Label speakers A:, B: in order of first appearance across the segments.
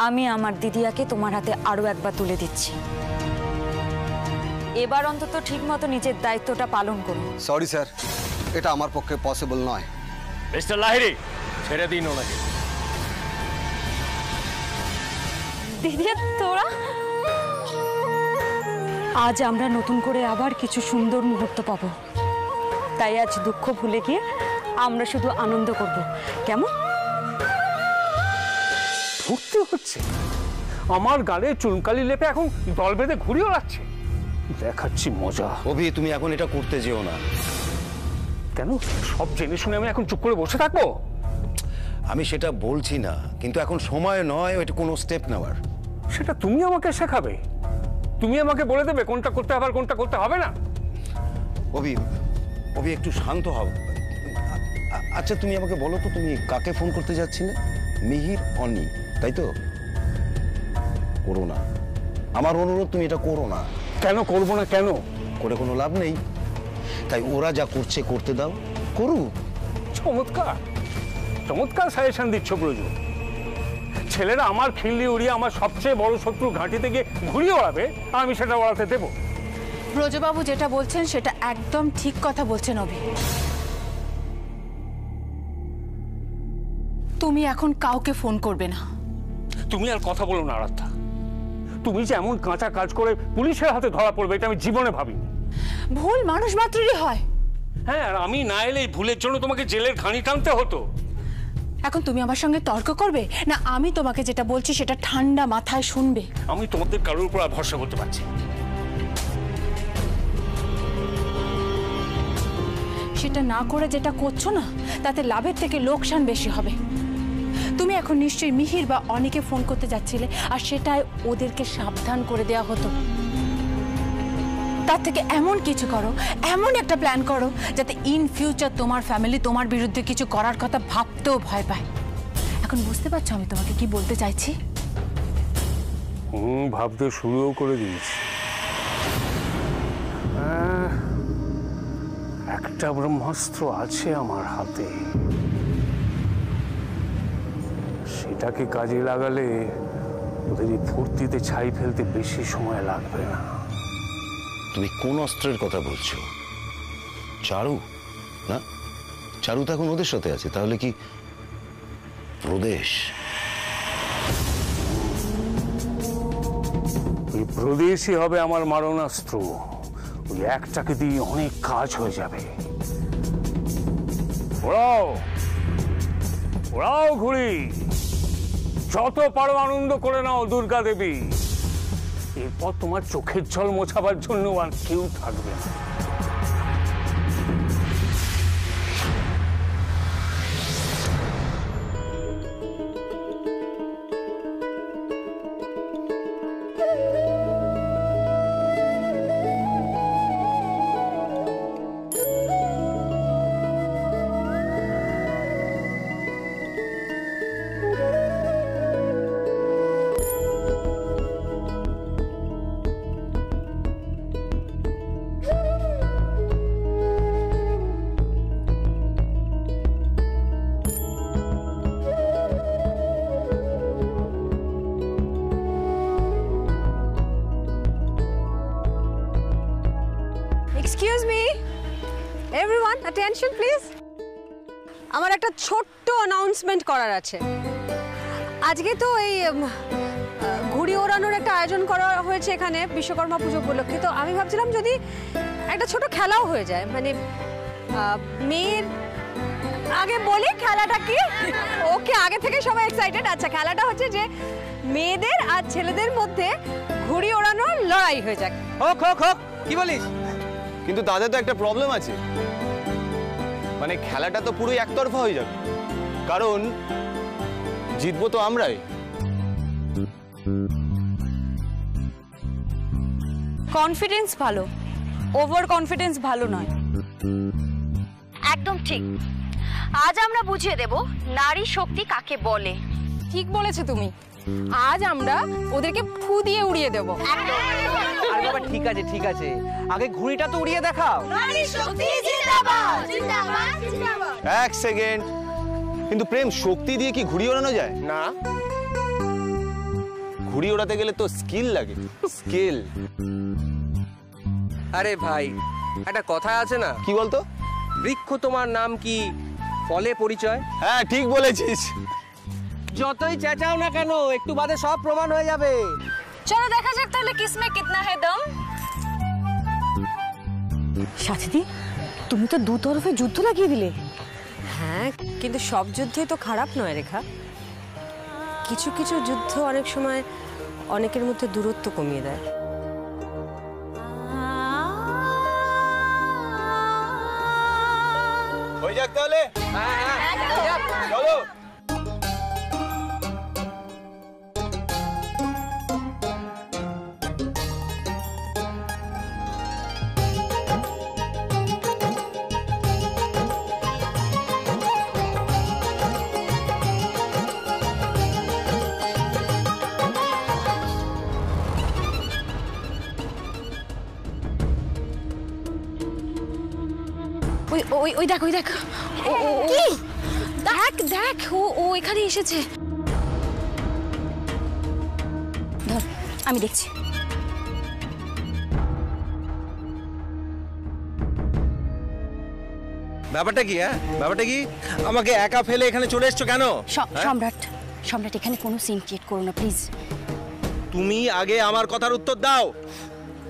A: আমি আমার দিদিয়াকে তোমার হাতে আরো একবার তুলে দিচ্ছি। এবার অন্তত ঠিকমতো নিজের দায়িত্বটা পালন করুন।
B: সরি স্যার, এটা আমার পক্ষে পসিবল নয়।
C: মিস্টার লাহিড়ী, ছেড়ে দিন ওনাকে।
A: দিদিয়া তোরা, আজ আমরা নতুন করে আবার কিছু সুন্দর মুহূর্ত পাবো, তাই আজ দুঃখ ভুলে গিয়ে আমরা শুধু আনন্দ করব, কেমন?
C: ফুর্তি হচ্ছে, আমার গালে চুনকালি লেপে এখন দল বেঁধে ঘুরিয়ে ওড়াচ্ছে, দেখাচ্ছি মজা।
D: অভি, তুমি এখন এটা করতে যেও না।
C: কেন? সব জেনে শুনে আমি এখন চুপ করে বসে থাকবো?
D: আমি সেটা বলছি না, কিন্তু এখন সময় নয় এটা কোনো স্টেপ নেওয়ার।
C: সেটা তুমি আমাকে শেখাবে, তুমি আমাকে বলে দেবে কোনটা করতে হবে আর কোনটা করতে হবে না।
D: অভি, অভি একটু শান্ত হও। আচ্ছা তুমি আমাকে বলো তো, তুমি কাকে ফোন করতে যাচ্ছিলে? মিহির, অনি, তাই তো? করো না, আমার অনুরোধ, তুমি এটা করো না।
C: কেন করবো না? কেন?
D: করে কোনো লাভ নেই, তাই ওরা যা করছে করতে দাও, করুক।
C: চমৎকার চমৎকার সাজেশন দিচ্ছ ব্রজু। ছেলেরা আমার খিল্লি উড়িয়ে আমার সবচেয়ে বড় শত্রু ঘাঁটিতে গিয়ে ঘুরিয়ে ওড়াবে, আমি সেটা ওড়াতে দেবো?
E: ব্রজবাবু যেটা বলছেন সেটা একদম ঠিক কথা বলছেন অভি। তুমি এখন কাউকে ফোন করবে না।
C: তুমি আর কথা বলো না আরাধ্যা। তুমি যে এমন কাঁচা কাজ করে পুলিশের হাতে ধরা পড়বে এটা আমি জীবনে ভাবিনি।
E: ভুল মানুষ মাত্রই হয়।
C: হ্যাঁ, আর আমি না এলে এই ভুলের জন্য তোমাকে জেলের ঘানি টানতে হতো।
E: এখন তুমি আমার সঙ্গে তর্ক করবে না আমি তোমাকে যেটা বলছি সেটা ঠান্ডা মাথায় শুনবে?
C: আমি তোমাদের কারোর উপর ভরসা করতে পারছি।
E: সেটা না করে যেটা করছো না তাতে লাভের থেকে লোকসান বেশি হবে। তুমি এখন নিশ্চয়ই মিহির বা অনিকে ফোন করতে যাচ্ছিলে, আর সেটাই ওদেরকে সাবধান করে দেওয়া হতো। তার থেকে এমন কিছু করো, এমন একটা প্ল্যান করো যাতে ইন ফিউচার তোমার ফ্যামিলি তোমার বিরুদ্ধে কিছু করার কথা ভাবতেও ভয় পায়। এখন বুঝতে পারছো আমি তোমাকে কি বলতে চাইছি?
C: ভাবতে শুরুও করে দিয়েছি। একটা ব্রহ্মাস্ত্র আছে আমার হাতে, সেটাকে কাজে লাগালে ওদের এই ফুর্তিতে ছাই ফেলতে বেশি সময় লাগবে না।
D: তুমি কোন অস্ত্রের কথা বলছো? চারু না? চারু তো এখন ওদের সাথে আছে, তাহলে কি প্রদেশ?
C: ওই প্রদেশই হবে আমার মারণাস্ত্র। ওই একটাকে দিয়ে অনেক কাজ হয়ে যাবে। ওরাও ওরাও ঘুরি, যত পারো আনন্দ করে নাও দুর্গা দেবী। এরপর তোমার চোখের জল মোছাবার জন্য আর কেউ থাকবে না।
F: Excuse me, everyone, attention please. আমার একটা ছোট্ট অ্যানাউন্সমেন্ট করার আছে। আজকে তো এই ঘুড়ি ওড়ানোর একটা আয়োজন করা হয়েছে এখানে বিশ্বকর্মা পুজো উপলক্ষে। তো আমি ভাবছিলাম যদি একটা ছোট খেলাও হয়ে যায়, মানে মেয়ের আগে বলি খেলাটা কি? ওকে, আগে থেকে সবাই এক্সাইটেড। আচ্ছা, খেলাটা হচ্ছে যে মেয়েদের আর ছেলেদের মধ্যে ঘুড়ি ওড়ানোর লড়াই হয়ে যাক।
G: হোক হোক হোক, কি বলিস? কিন্তু তাদের তো একটা প্রবলেম আছে, মানে খেলাটা তো পুরোই একতরফা হয়ে যাবে, কারণ জিতবো তো আমরাই।
A: কনফিডেন্স ভালো, ওভার কনফিডেন্স ভালো নয়।
H: একদম ঠিক। আজ আমরা বুঝিয়ে দেব নারী শক্তি কাকে বলে।
E: ঠিক বলেছো তুমি। আজ আমরা ওদেরকে ফু দিয়ে উড়িয়ে দেব।
G: আরে বাবা, ঠিক আছে ঠিক আছে, আগে ঘুড়িটা তো উড়িয়ে দেখাও।
H: নারী শক্তি জিন্দাবাদ জিন্দাবাদ জিন্দাবাদ।
G: এক সেকেন্ড, কিন্তু প্রেম, শক্তি দিয়ে কি ঘুড়ি ওড়ানো যায়? না, ঘুড়ি ওড়াতে গেলে তো স্কিল লাগে, স্কিল।
I: আরে ভাই, একটা কথা আছে না,
G: কি বলতো?
I: বৃক্ষ তোমার নাম কি, ফলে পরিচয়।
G: হ্যাঁ ঠিক বলেছিস।
I: যতই চেঁচাও না কেন, একটু বাদে সব প্রমাণ হয়ে যাবে।
H: চলো দেখা যাক তাহলে কিসমে কিতনা হে দম।
A: সাথীদি, তুমি তো দু তরফে যুদ্ধ লাগিয়ে দিলে।
F: হ্যাঁ, কিন্তু সব যুদ্ধই তো খারাপ নয় রেখা। কিছু কিছু যুদ্ধ অনেক সময় অনেকের মধ্যে দূরত্ব কমিয়ে দেয়।
G: হয়ে যাক তাহলে। চলো।
H: ওই ওই ওই দেখ, ওই দেখ, দেখ দেখ, ও এখানে এসেছে। ধর, আমি দেখছি।
J: ব্যাপারটা কি? ব্যাপারটা কি? আমাকে একা ফেলে এখানে চলে এসছো কেন?
H: সম্রাট, সম্রাট এখানে কোনো সিন ক্রিয়েট করো না প্লিজ।
J: তুমি আগে আমার কথার উত্তর দাও।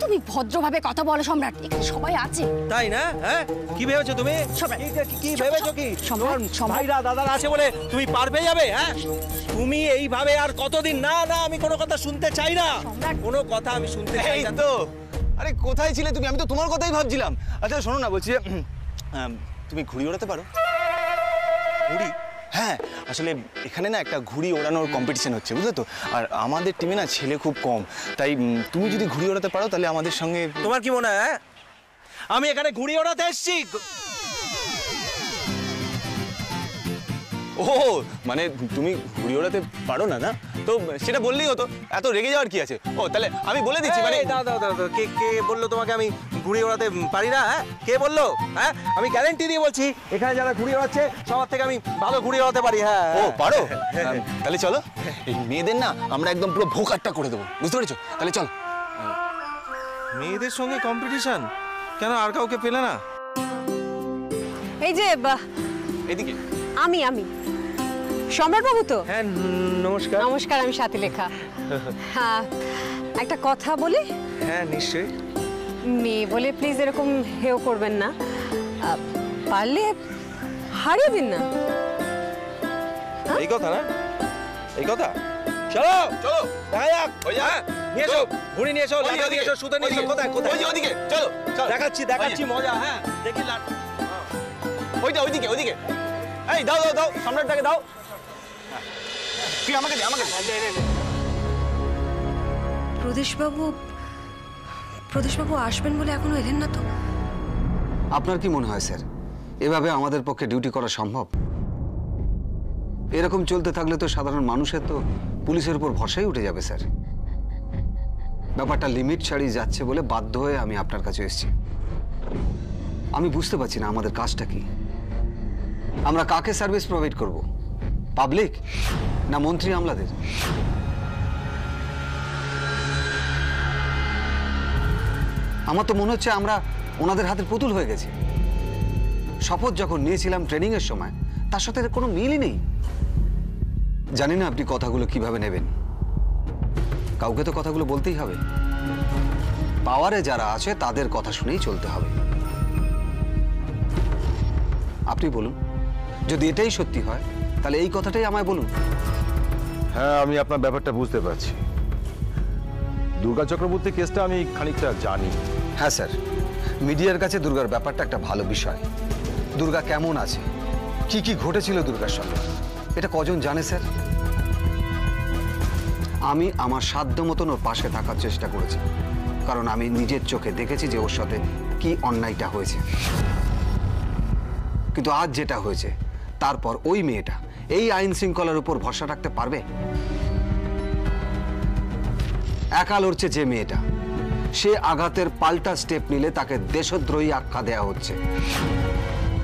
H: তুমি ভদ্রভাবে কথা বলো সম্রাট, এখানে সবাই আছে।
J: তাই না? হ্যাঁ, কি ভেবেছো তুমি? কি ভেবেছো কি? তোমার ভাইরা দাদারা আছে বলে তুমি পার পেয়ে যাবে? হ্যাঁ, তুমি এইভাবে আর কতদিন? না না, আমি কোনো কথা শুনতে চাই না, কোনো কথা আমি শুনতে চাই না।
G: তো আরে কোথায় ছিলে তুমি? আমি তো তোমার কথাই ভাবছিলাম। আচ্ছা শোনো না, বলছি তুমি ঘুড়ি ওড়াতে পারো? ঘুড়ি? হ্যাঁ, আসলে এখানে না একটা ঘুড়ি ওড়ানোর কম্পিটিশন হচ্ছে, বুঝলে তো? আর আমাদের টিমে না ছেলে খুব কম, তাই তুমি যদি ঘুড়ি ওড়াতে পারো তাহলে আমাদের সঙ্গে।
J: তোমার কি মনে হয় আমি এখানে ঘুড়ি ওড়াতে এসেছি?
G: ও মানে তুমি ঘুড়ি ওড়াতে পারো না? না তো সেটা বললেই হতো, এত রেগে যাওয়ার কি আছে? ও তাহলে আমি বলে দিচ্ছি। মানে
J: দাও, কে কে বললো তোমাকে আমি ঘুড়ি ওড়াতে পারি না? হ্যাঁ, কে বললো? হ্যাঁ, আমি গ্যারান্টি দিয়ে বলছি এখানে যারা ঘুড়ি ওড়াচ্ছে সবার থেকে আমি ভালো ঘুড়ি ওড়াতে পারি। হ্যাঁ।
G: ও পারো? তাহলে চলো, এই মেয়েদের না আমরা একদম পুরো ভোকাটটা করে দেবো, বুঝতে পেরেছো? তাহলে চল।
J: মেয়েদের সঙ্গে কম্পিটিশন কেন? আর কাউকে পেলে না?
F: এই যে
G: এদিকে
F: আমি সম্রাট বাবু তো?
J: হ্যাঁ নমস্কার।
F: নমস্কার, আমি সাথীলেখা। হ্যাঁ, একটা কথা বলি।
J: হ্যাঁ নিশ্চয়ই।
F: মেয়ে বলে প্লিজ এরকম হেও করবেন না, পারলে হারিয়ে দিন না।
J: এই কথা না? এই কথা? চলো চলো, দেখা যাক। নিয়ে এসো ঘুড়ি, নিয়ে এসো, লাঠি নিয়ে এসো, সুতো নিয়ে এসো। কোথায় কোথায়?
G: ওইদিকে চলো,
J: দেখাচ্ছি মজা। হ্যাঁ দেখি
G: ওইদিকে। এই দাও সম্রাটটাকে দাও। তুই আমাকে দে, আমাকে দে।
F: প্রদেশবাবু আসবেন বলে এখনো এলেন না তো?
B: আপনার কি মনে হয় স্যার, এভাবে আমাদের পক্ষে ডিউটি করা সম্ভব? এরকম চলতে থাকলে তো সাধারণ মানুষের তো পুলিশের উপর ভরসাই উঠে যাবে স্যার। ব্যাপারটা লিমিট ছাড়িয়ে যাচ্ছে বলে বাধ্য হয়ে আমি আপনার কাছে এসেছি। আমি বুঝতে পারছি না আমাদের কাজটা কি। আমরা কাকে সার্ভিস প্রোভাইড করব? পাবলিক না মন্ত্রী আমলাদের? আমার তো মনে হচ্ছে আমরা ওনাদের হাতের পুতুল হয়ে গেছি। শপথ যখন নিয়েছিলাম ট্রেনিং এর সময়, তার সাথে কোনো মিলই নেই। জানি না আপনি কথাগুলো কিভাবে নেবেন। কাউকে তো কথাগুলো বলতেই হবে। পাওয়ারে যারা আছে তাদের কথা শুনেই চলতে হবে। আপনি বলুন, যদি এটাই সত্যি হয় তাহলে এই কথাটাই আমায় বলুন।
K: হ্যাঁ, আমি আপনার ব্যাপারটা বুঝতে পারছি। দুর্গা চক্রবর্তী কেসটা আমি খানিকটা জানি।
B: হ্যাঁ স্যার, মিডিয়ার কাছে দুর্গার ব্যাপারটা একটা ভালো বিষয়। দুর্গা কেমন আছে, কি কি ঘটেছিল দুর্গার সঙ্গে, এটা কজন জানে স্যার? আমি আমার সাধ্য মতন ওর পাশে থাকার চেষ্টা করেছি, কারণ আমি নিজের চোখে দেখেছি যে ওর সাথে কি অন্যায়টা হয়েছে। কিন্তু আজ যেটা হয়েছে, তারপর ওই মেয়েটা এই আইন শৃঙ্খলার উপর ভরসা রাখতে পারবে? একা লড়ছে যে মেয়েটা, সে আঘাতের পাল্টা স্টেপ নিলে তাকে দেশদ্রোহী আখ্যা দেয়া হচ্ছে,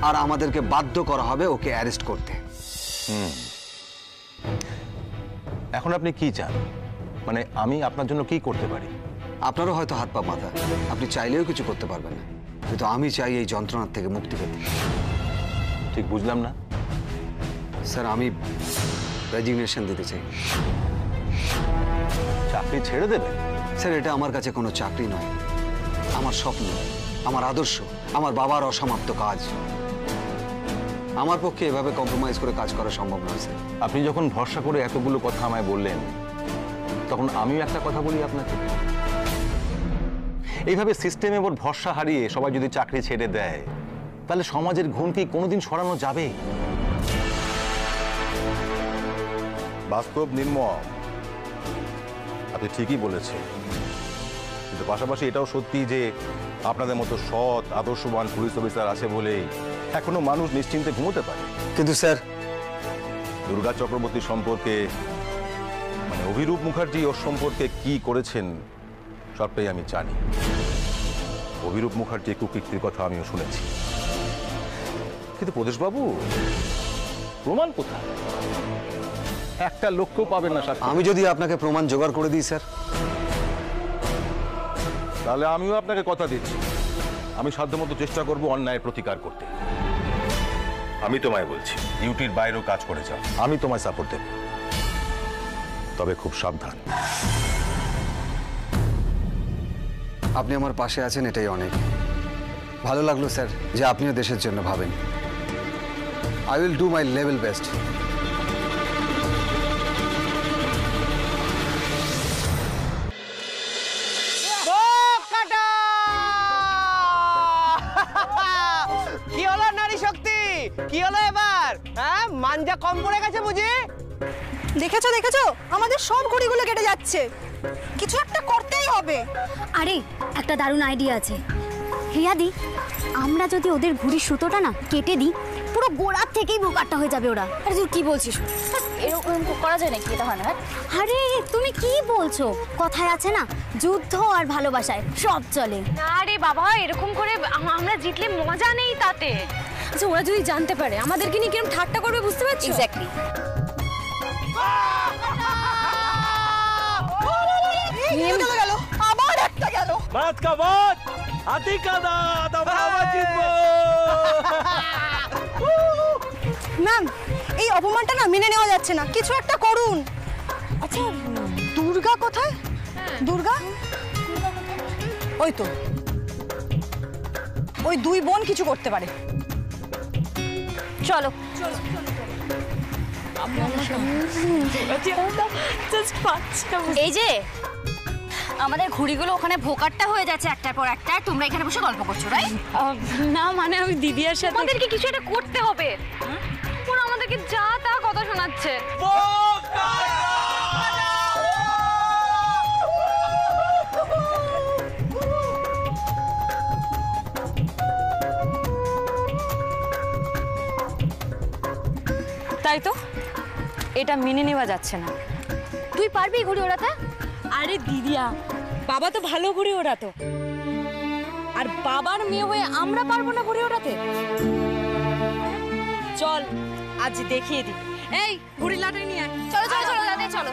B: আর আমাদেরকে বাধ্য করা হবে ওকে অ্যারেস্ট করতে।
K: এখন আপনি কি চান? মানে আমি আপনার জন্য কি করতে পারি?
B: আপনারও হয়তো হাত পা মাথা, আপনি চাইলেও কিছু করতে পারবেন না, কিন্তু আমি চাই এই যন্ত্রণার থেকে মুক্তি পেতে।
K: ঠিক বুঝলাম না
B: স্যার, আমি রেজিগনেশন দিতে চাই।
K: চাকরি ছেড়ে দেবেন?
B: স্যার, এটা আমার কাছে কোনো চাকরি নয়, আমার স্বপ্ন, আমার আদর্শ, আমার বাবার অসমাপ্ত কাজ। আমার পক্ষে এভাবে কম্প্রোমাইজ করে কাজ করা সম্ভব নয় স্যার।
K: আপনি যখন ভরসা করে এতগুলো কথা আমায় বললেন, তখন আমিও একটা কথা বলি আপনাকে। এইভাবে সিস্টেমের উপর ভরসা হারিয়ে সবাই যদি চাকরি ছেড়ে দেয়, তাহলে সমাজের ঘুণ কি কোনোদিন সরানো যাবে? বাস্তব নির্মম, আপনি ঠিকই বলেছেন, কিন্তু পাশাপাশি এটাও সত্যি যে আপনাদের মতো সৎ আদর্শবান পুলিশ অফিসার আছে বলেই এখনো মানুষ নিশ্চিন্তে ঘুমোতে পারে।
B: কিন্তু স্যার,
K: দুর্গা চক্রবর্তী সম্পর্কে, মানে অভিরূপ মুখার্জি ওর সম্পর্কে কি করেছেন সবটাই আমি জানি। অভিরূপ মুখার্জি কুকীর্তির কথা আমিও শুনেছি, কিন্তু প্রদেশবাবু প্রমাণ কোথায়? একটা লক্ষ্য পাবেন না।
B: আমি যদি আপনাকে প্রমাণ জোগাড় করে দিই স্যার,
K: তাহলে আমিও আপনাকে কথা দিচ্ছি, আমি সাধ্যমতো চেষ্টা করব অন্যায়ের প্রতিকার করতে। আমি তোমায় বলছি, ডিউটির বাইরেও কাজ করে যাও, আমি তোমায় সাপোর্ট দেব, তবে খুব সাবধান।
B: আপনি আমার পাশে আছেন, এটাই অনেক। ভালো লাগলো স্যার যে আপনিও দেশের জন্য ভাবেন। I will do my level best.
I: কি হলো নারী শক্তি? কি হলো এবার? হ্যাঁ, মানজা কম পড়ে গেছে বুঝি?
L: দেখেছো দেখেছো, আমাদের সব ঘড়িগুলো কেটে যাচ্ছে, কিছু একটা করতেই হবে।
H: আরে একটা দারুণ আইডিয়া আছে রিয়াদি, আমরা যদি ওদের ঘুড়ির সুতোটা না কেটে দিই, পুরো গোড়ার থেকেই বোকাট্টা হয়ে যাবে ওরা। আরে তুই কি বলছিস? এরকম করা যায় নাকি? এটা হয় না। আরে তুমি কি বলছো? কথায় আছে না, যুদ্ধ আর ভালোবাসায় সব চলে।
M: না রে বাবা, এরকম করে আমরা জিতলে মজা নেই তাতে।
H: আচ্ছা, ওরা যদি জানতে পারে আমাদেরকে নিয়ে কিরকম ঠাট্টা করবে, বুঝতে পারছো? এক্স্যাক্টলি।
L: গেল, আবার একটা গেল।
J: বাত কা বাত, হাতি কা দাঁত, আমরা আবার জিতবো।
L: ম্যাম, এই অপমানটা না মেনে নেওয়া যাচ্ছে না, কিছু একটা করুন। আচ্ছা, দুর্গা কোথায়? দুর্গা ওই তো, ওই দুই বোন কিছু করতে পারে।
H: চলো। এই যে আমাদের ঘুড়িগুলো ওখানে ভোকাট্টা হয়ে যাচ্ছে একটার পর একটা, তোমরা এখানে বসে গল্প করছো, রাইট?
A: না মানে আমি দিদিয়ার সাথে।
M: আমাদেরকে কিছু একটা করতে হবে। ওরা আমাদেরকে যা তা কথা শোনাচ্ছে।
A: তাই তো, এটা মেনে নেওয়া যাচ্ছে না।
H: তুই পারবি ঘুড়ি ওড়াতে?
A: আরে দিদিয়া, বাবা তো ভালো ঘুড়ি ওড়াতো, আর বাবার মেয়ে হয়ে আমরা পারবো না ঘুড়ি ওড়াতে? চল আজ দেখিয়ে দিই। এই ঘুড়ি লাটাই নিয়ে আয়।
H: চলো চলো চলো দাদা, চলো।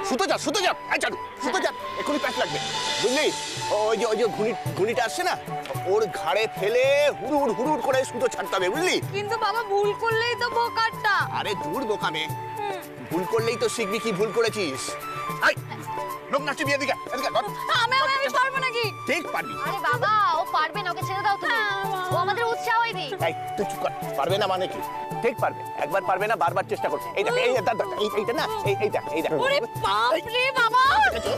N: সুতো চাপ, সুতো চাপ, এক্ষুনি প্যাচ লাগবে, বুঝলি? ওই যে ঘুড়িটা আসছে না, ওর ঘাড়ে ফেলে হুড়ুড় হুড়ুড় করে সুতো ছাড়তে হবে, বুঝলি?
M: কিন্তু বাবা, ভুল করলেই তো বোকাট্টা।
N: আরে দূর বোকামে, ভুল করলেই তো শিখবি কি ভুল করেছিস। লোক নাচছে বিয়ে দিকে এদিকে ধর।
M: আমি পারবো নাকি?
N: ঠিক পারবি।
M: আরে বাবা ও পারবে না, ওকে ছেড়ে দাও তুমি। ও আমাদের উৎসাহই দেই।
N: এই তুই চুপ কর। পারবে না মানে কি? ঠিক পারবে। একবার পারবে না, বারবার চেষ্টা করবে। এই দেখ, এই এইটা না, এইটা।
M: ওরে বাপ রে বাবা,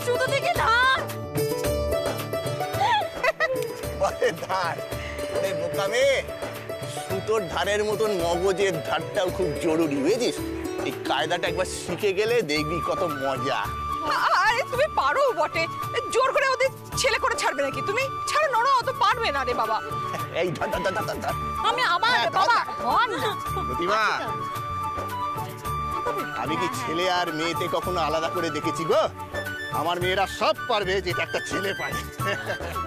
M: শুধু দেখে ধার।
N: ওরে ধার, ওরে বোকামে, সুতোর ধারের মতন মগজের ধারটাও খুব জরুরি, বুঝেছিস? এই কায়দাটা একবার শিখে গেলে দেখবি কত মজা।
L: আরে তুমি পারো বটে, জোর করে ওদের ছেলে করে ছাড়বে নাকি? তুমি ছাড়ো, নড়ো, অত পারবে না রে বাবা।
N: এই ধর।
L: আমি আমার বাবা ধর না।
N: প্রতিমা, আমি কি ছেলে আর মেয়েতে কখনো আলাদা করে দেখেছি গো? আমার মেয়েরা সব পারবে যেটা একটা ছেলে পারে।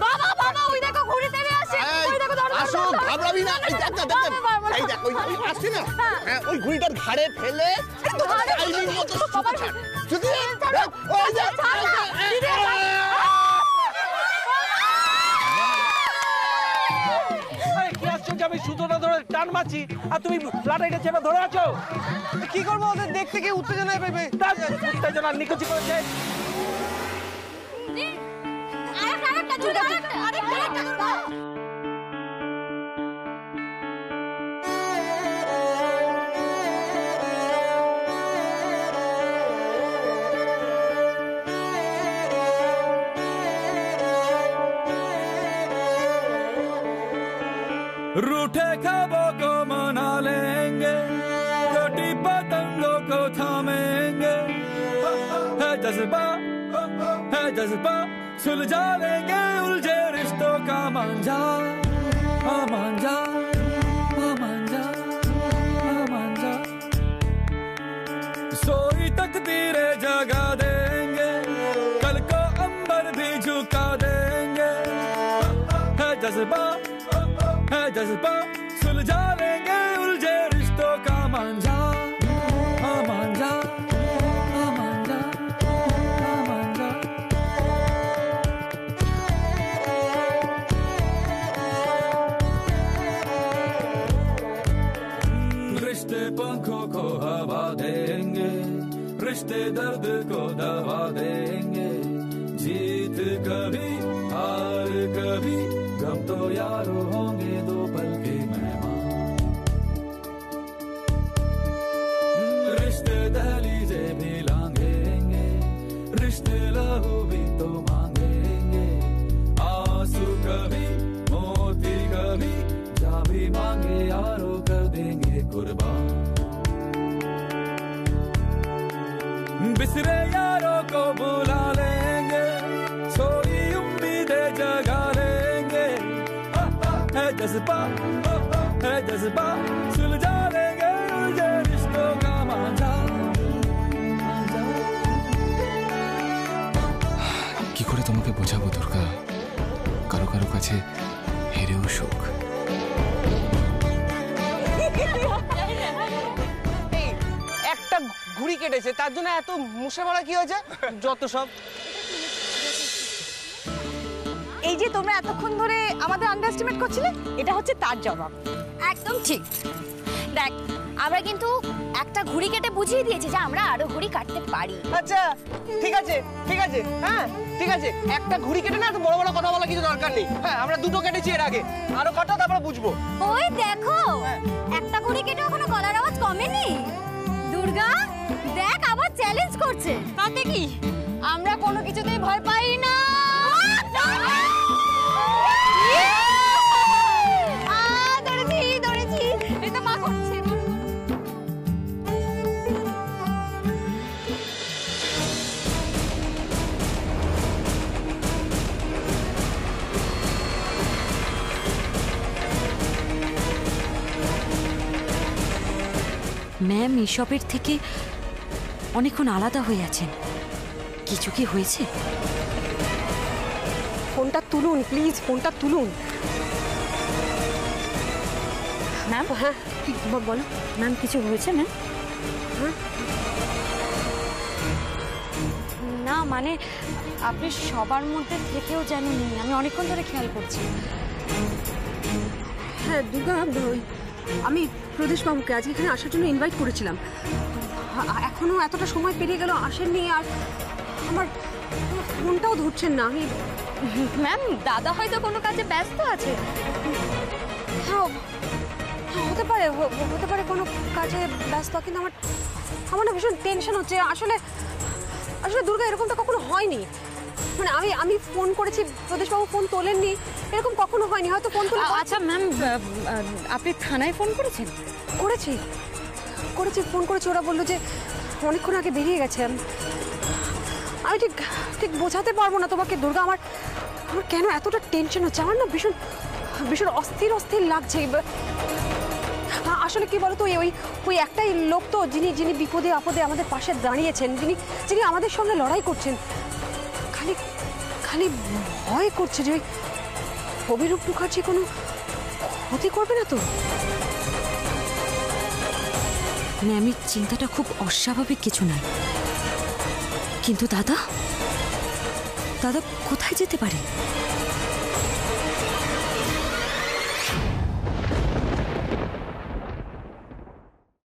M: বাবা ওই দেখো ঘুরে তেড়ে আসে। ওই দেখো ধরো।
N: আসো, ঘাবড়াবি না। এই দেখ। এই দেখ, ওই আসছে না? হ্যাঁ, ওই ঘুড়িটার ঘাড়ে ফেলে টাইমিং মতো সুতো ছাড়। যদি ওই যে
J: কি আশ্চর্য, আমি সুতোটা ধরে টান মারছি আর তুমি লাটাইটা চেপে ধরে আছো। কি করবো, ওদের দেখতে গিয়ে উত্তেজনায় পেবে। উত্তেজনা নিকুচি করেছে।
O: रूठे ख्वाबों को मना लेंगे, कटी पतंगों को थामेंगे, है जज्बा सुलझा लेंगे उलझे रिश्तों का मांझा, मांझा। सोई तकदीरें जगा देंगे, कल को अंबर भी झुका देंगे, है जज्बा सुलझा लेंगे उलझे रिश्तों का मांझा, मांझा। रिश्ते पंखों को हवा देंगे, रिश्ते दर्द को दवा देंगे, जीत कभी हार कभी गम तो यारो होंगे दो पल के मेहमान। रिश्ते दहलीजे भी लांघेंगे, रिश्ते लहू भी तो मांगेंगे, आंसू कभी मोती कभी जा भी मांगे यारो कर देंगे कुर्बान। बिसरे यारों को बुला लेंगे, सोई उम्मीदें जगा लेंगे, है जज्बा सुलझा लेंगे उलझे रिश्तों का मांझा।
P: কি করে তোমাকে বোঝাবো দুর্গা, কারো কারো কাছে হেরেও সুখ।
I: একটা ঘুড়ি কেটেছে তার জন্য এত মুছে মারা কি হয়েছে? যত সব।
L: এই যে তোমরা এতক্ষণ ধরে আমাদের আন্ডারএস্টিমেট করছিলে, এটা হচ্ছে তার জবাব।
H: একদম ঠিক। দেখ, আমরা কিন্তু একটা ঘুড়ি কেটে বুঝিয়ে দিয়েছি যে আমরা আরো ঘুড়ি কাটতে পারি।
I: আচ্ছা ঠিক আছে, হ্যাঁ ঠিক আছে। একটা ঘুড়ি কেটে না এত বড় বড় কথা বলা কিছু দরকার নেই। হ্যাঁ, আমরা দুটো কেটেছি এর আগে, আরো কাটো তারপরে বুঝবো।
H: ওই দেখো, একটা ঘুড়ি কেটে এখনো গলার আওয়াজ কমেনি। দুর্গা দেখ আবার চ্যালেঞ্জ করছে। তাতে কি, আমরা কোনো কিছুতেই ভয় পাই না। ধরেছি, এটা মা করছে।
A: ম্যাম এসবের থেকে অনেকক্ষণ আলাদা হয়ে আছেন, কিছু কি হয়েছে?
L: ফোনটা তুলুন প্লিজ, ফোনটা তুলুন।
A: ম্যাম হ্যাঁ বলো ম্যাম, কিছু হয়েছে ম্যাম? না মানে আপনি সবার মধ্যে থেকেও জানেননি, আমি অনেকক্ষণ ধরে খেয়াল করছি।
F: হ্যাঁ দুর্গা, আমি প্রদেশবাবুকে আজ এখানে আসার জন্য ইনভাইট করেছিলাম, এখনো এতটা সময় পেরিয়ে গেল আসেননি। আর আমার ফোনটাও ধরছেন না। আমি
M: ম্যাম দাদা হয়তো কোনো কাজে ব্যস্ত আছে।
F: হ্যাঁ হতে পারে, হতে পারে কোনো কাজে ব্যস্ত, কিন্তু আমার না ভীষণ টেনশন হচ্ছে। আসলে দুর্গা এরকমটা কখনো হয়নি। মানে আমি ফোন করেছি, প্রদেশবাবু ফোন তোলেননি, এরকম কখনো হয়নি। হয়তো ফোন তুলে।
A: আচ্ছা ম্যাম, আপনি থানায় ফোন করেছেন?
F: করেছি ফোন করেছি। ওরা বললো যে অনেকক্ষণ আগে বেরিয়ে গেছেন। আমি ঠিক বোঝাতে পারবো না তোমাকে দুর্গা, আমার কেন এতটা টেনশন হচ্ছে। আমার না ভীষণ অস্থির লাগছে। আসলে কি বলতো, ওই একটাই লোক তো যিনি বিপদে আপদে আমাদের পাশে দাঁড়িয়েছেন, যিনি আমাদের সঙ্গে লড়াই করছেন। খালি ভয় করছে যে ওই অভিরূপ মুখার্জি কোনো ক্ষতি করবে না তো।
A: ম্যামের চিন্তাটা খুব অস্বাভাবিক কিছু নয়, কিন্তু দাদা কোথায় যেতে পারে?